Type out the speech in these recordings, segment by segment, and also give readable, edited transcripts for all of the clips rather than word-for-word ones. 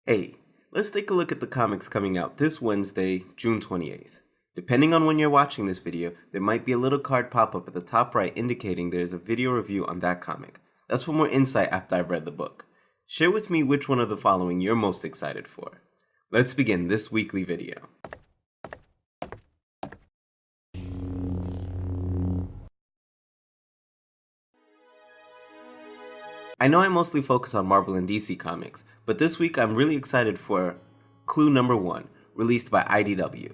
Hey, let's take a look at the comics coming out this Wednesday, June 28th. Depending on when you're watching this video, there might be a little card pop up at the top right indicating there is a video review on that comic. That's for more insight after I've read the book. Share with me which one of the following you're most excited for. Let's begin this weekly video. I know I mostly focus on Marvel and DC comics, but this week I'm really excited for Clue Number 1, released by IDW.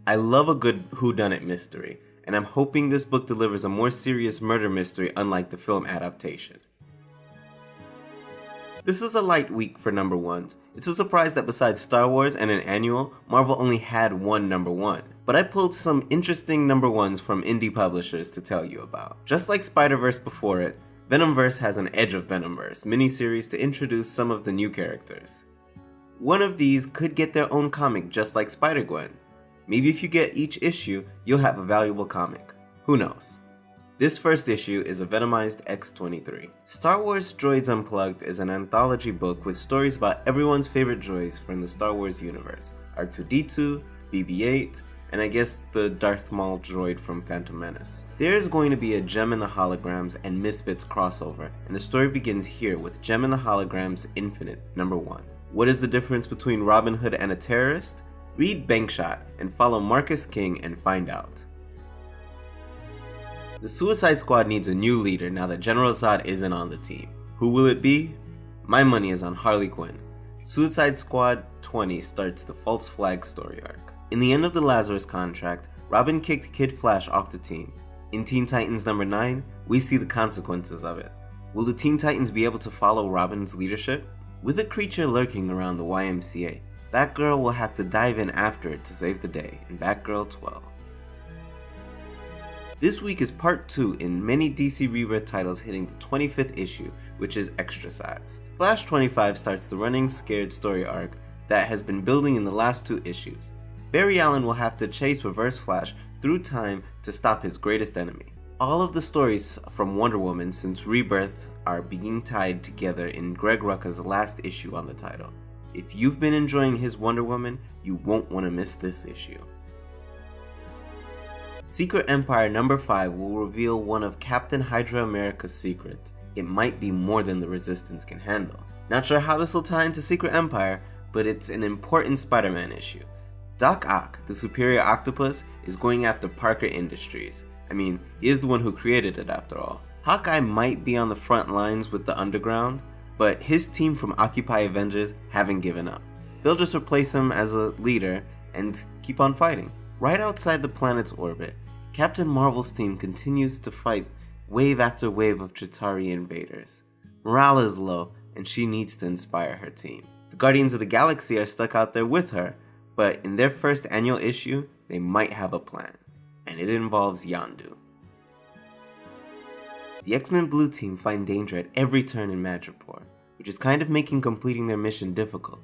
I love a good whodunit mystery, and I'm hoping this book delivers a more serious murder mystery unlike the film adaptation. This is a light week for number ones. It's a surprise that besides Star Wars and an annual, Marvel only had one number one. But I pulled some interesting number ones from indie publishers to tell you about. Just like Spider-Verse before it, Venomverse has an Edge of Venomverse miniseries to introduce some of the new characters. One of these could get their own comic just like Spider-Gwen. Maybe if you get each issue, you'll have a valuable comic. Who knows? This first issue is a Venomized X-23. Star Wars Droids Unplugged is an anthology book with stories about everyone's favorite droids from the Star Wars universe. R2-D2, BB-8, and I guess the Darth Maul droid from Phantom Menace. There is going to be a Gem and the Holograms and Misfits crossover, and the story begins here with Gem and the Holograms Infinite number 1. What is the difference between Robin Hood and a terrorist? Read Bankshot and follow Marcus King and find out. The Suicide Squad needs a new leader now that General Zod isn't on the team. Who will it be? My money is on Harley Quinn. Suicide Squad 20 starts the False Flag story arc. In the end of the Lazarus contract, Robin kicked Kid Flash off the team. In Teen Titans number 9, we see the consequences of it. Will the Teen Titans be able to follow Robin's leadership? With a creature lurking around the YMCA, Batgirl will have to dive in after it to save the day in Batgirl 12. This week is part 2 in many DC reread titles hitting the 25th issue, which is extra sized. Flash 25 starts the Running Scared story arc that has been building in the last 2 issues. Barry Allen will have to chase Reverse Flash through time to stop his greatest enemy. All of the stories from Wonder Woman since Rebirth are being tied together in Greg Rucka's last issue on the title. If you've been enjoying his Wonder Woman, you won't want to miss this issue. Secret Empire number 5 will reveal one of Captain Hydra America's secrets. It might be more than the Resistance can handle. Not sure how this will tie into Secret Empire, but it's an important Spider-Man issue. Doc Ock, the superior octopus, is going after Parker Industries. I mean, he is the one who created it after all. Hawkeye might be on the front lines with the Underground, but his team from Occupy Avengers haven't given up. They'll just replace him as a leader and keep on fighting. Right outside the planet's orbit, Captain Marvel's team continues to fight wave after wave of Chitauri invaders. Morale is low, and she needs to inspire her team. The Guardians of the Galaxy are stuck out there with her, but in their first annual issue, they might have a plan, and it involves Yondu. The X-Men Blue team find danger at every turn in Madripoor, which is kind of making completing their mission difficult.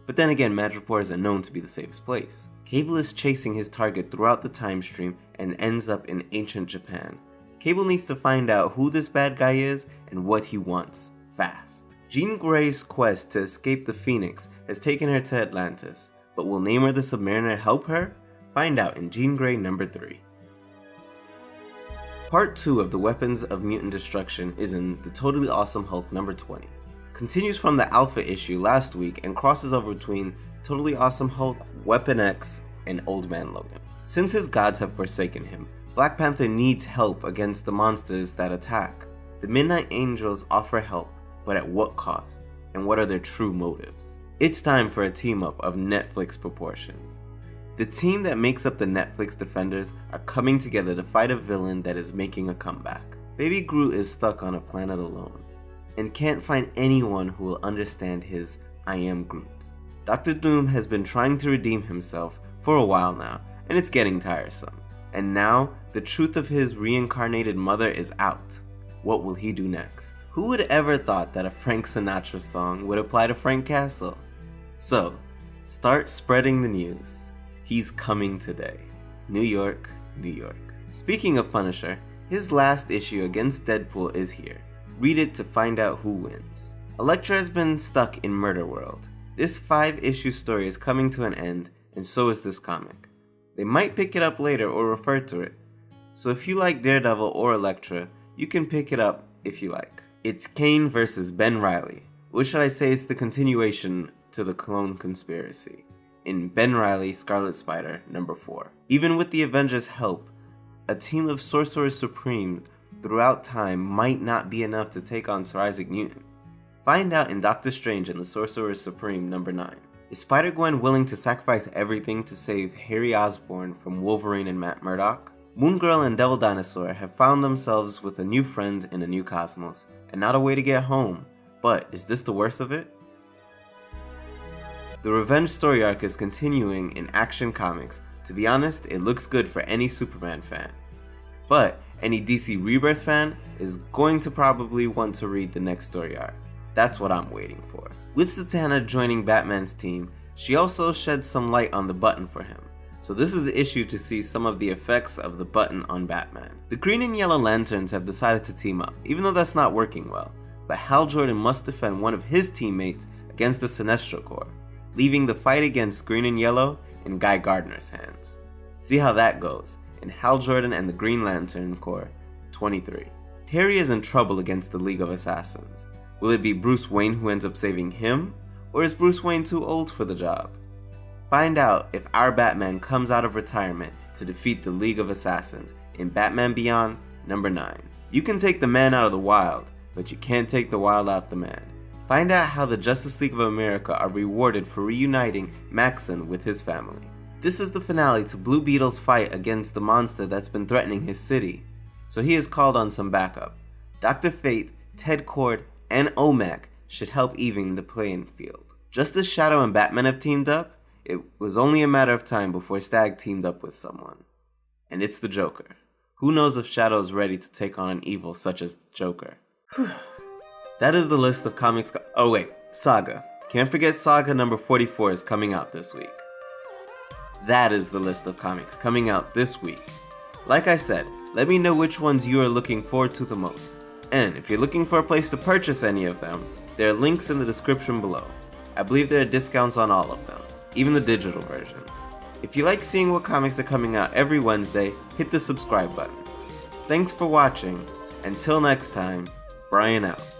But then again, Madripoor isn't known to be the safest place. Cable is chasing his target throughout the time stream and ends up in ancient Japan. Cable needs to find out who this bad guy is and what he wants, fast. Jean Grey's quest to escape the Phoenix has taken her to Atlantis, but will Namor the Submariner help her? Find out in Jean Grey number 3. Part 2 of the Weapons of Mutant Destruction is in the Totally Awesome Hulk number 20. Continues from the Alpha issue last week and crosses over between Totally Awesome Hulk, Weapon X, and Old Man Logan. Since his gods have forsaken him, Black Panther needs help against the monsters that attack. The Midnight Angels offer help, but at what cost? And what are their true motives? It's time for a team-up of Netflix proportions. The team that makes up the Netflix Defenders are coming together to fight a villain that is making a comeback. Baby Groot is stuck on a planet alone, and can't find anyone who will understand his I am Groot's. Dr. Doom has been trying to redeem himself for a while now, and it's getting tiresome. And now, the truth of his reincarnated mother is out. What will he do next? Who would ever thought that a Frank Sinatra song would apply to Frank Castle? So, start spreading the news. He's coming today. New York, New York. Speaking of Punisher, his last issue against Deadpool is here. Read it to find out who wins. Elektra has been stuck in Murder World. This 5-issue story is coming to an end, and so is this comic. They might pick it up later or refer to it. So if you like Daredevil or Elektra, you can pick it up if you like. It's Kane versus Ben Reilly. Or should I say it's the continuation to the Clone Conspiracy in Ben Reilly Scarlet Spider number 4. Even with the Avengers' help, a team of Sorcerers Supreme throughout time might not be enough to take on Sir Isaac Newton. Find out in Doctor Strange and the Sorcerer Supreme number 9. Is Spider-Gwen willing to sacrifice everything to save Harry Osborn from Wolverine and Matt Murdock? Moon Girl and Devil Dinosaur have found themselves with a new friend in a new cosmos, and not a way to get home. But is this the worst of it? The Revenge story arc is continuing in Action Comics. To be honest, it looks good for any Superman fan. But any DC Rebirth fan is going to probably want to read the next story arc. That's what I'm waiting for. With Zatanna joining Batman's team, she also sheds some light on the Button for him. So this is the issue to see some of the effects of the Button on Batman. The Green and Yellow Lanterns have decided to team up, even though that's not working well. But Hal Jordan must defend one of his teammates against the Sinestro Corps, leaving the fight against Green and Yellow in Guy Gardner's hands. See how that goes in Hal Jordan and the Green Lantern Corps 23. Terry is in trouble against the League of Assassins. Will it be Bruce Wayne who ends up saving him, or is Bruce Wayne too old for the job? Find out if our Batman comes out of retirement to defeat the League of Assassins in Batman Beyond number 9. You can take the man out of the wild, but you can't take the wild out the man. Find out how the Justice League of America are rewarded for reuniting Maxon with his family. This is the finale to Blue Beetle's fight against the monster that's been threatening his city, so he has called on some backup. Dr. Fate, Ted Kord, and OMAC should help even the playing field. Just as Shadow and Batman have teamed up, it was only a matter of time before Stag teamed up with someone. And it's the Joker. Who knows if Shadow is ready to take on an evil such as the Joker? That is the list of comics. Oh wait, Saga. Can't forget Saga number 44 is coming out this week. That is the list of comics coming out this week. Like I said, let me know which ones you are looking forward to the most. And if you're looking for a place to purchase any of them, there are links in the description below. I believe there are discounts on all of them, even the digital versions. If you like seeing what comics are coming out every Wednesday, hit the subscribe button. Thanks for watching. Until next time, Brian out.